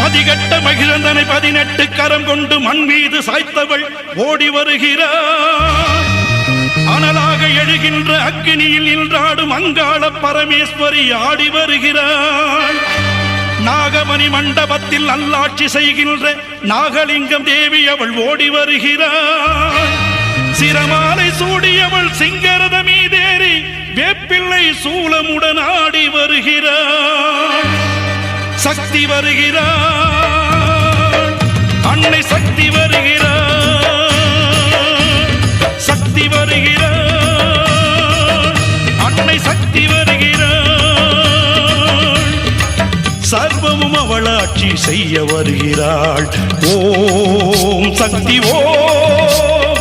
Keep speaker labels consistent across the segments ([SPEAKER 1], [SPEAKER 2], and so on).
[SPEAKER 1] மதிகட்ட மகிழ்ந்தனை 18 கரம் கொண்டு மண் மீது சாய்த்தவள் ஓடி வருகிறாள். அனலாக எழுகின்ற அக்னியில் நின்றாடும் அங்காள பரமேஸ்வரி ஆடி வருகிறாள். நாகமணி மண்டபத்தில் நல்லாட்சி செய்கின்ற நாகலிங்கம் தேவி அவள் ஓடி வருகிறாள். சிரமாலை சூடியவள் சிங்கரத மீதேறி வேப்பிள்ளை சூலமுடன் ஆடி வருகிறாள். சக்தி வருகிறாள், அன்னை சக்தி வருகிறாள், சக்தி வருகிறாள், அன்னை சக்தி வருகிறாள். சர்வமும் அவள் ஆட்சி செய்ய வருகிறாள். ஓம் சக்தி ஓம்,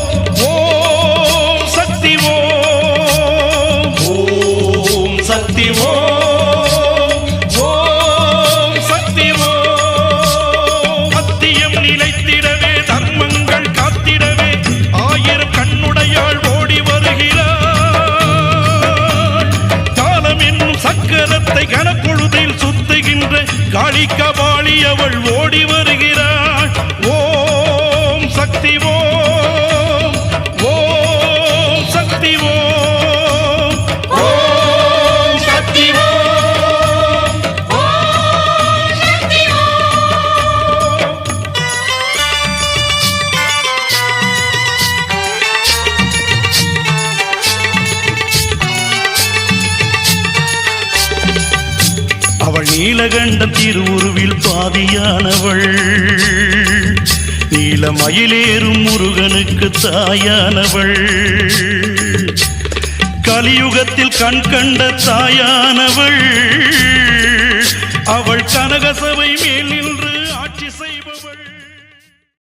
[SPEAKER 1] ஓம் சக்தி ஓம், ஓம் சக்தி ஓம், ஓம் சக்தி ஓம். சத்தியம் நிலைத்திடவே தர்மங்கள் காத்திடவே ஆயிரம் கண்ணுடையாள் ஓடி வருகிறாள். காலம் என்னும் சக்கரத்தை கனப்பொழுதில் சுத்துகின்ற காளிகபாலி அவள் ஓடி வருகிறாள். ஓம் சக்தி ஓம், ஓம் சக்தி ஓம், ஓம் சக்தி ஓம், ஓம் சக்தி ஓம். அவள் நீலகண்டம் திருவுருவில் பாதியானவள். நீலமயிலேறும் முருகனுக்கு தாயானவள். கலியுகத்தில் கண் கண்ட தாயானவள். அவள் கனகசபை மேல் நின்று ஆட்சி செய்பவள்.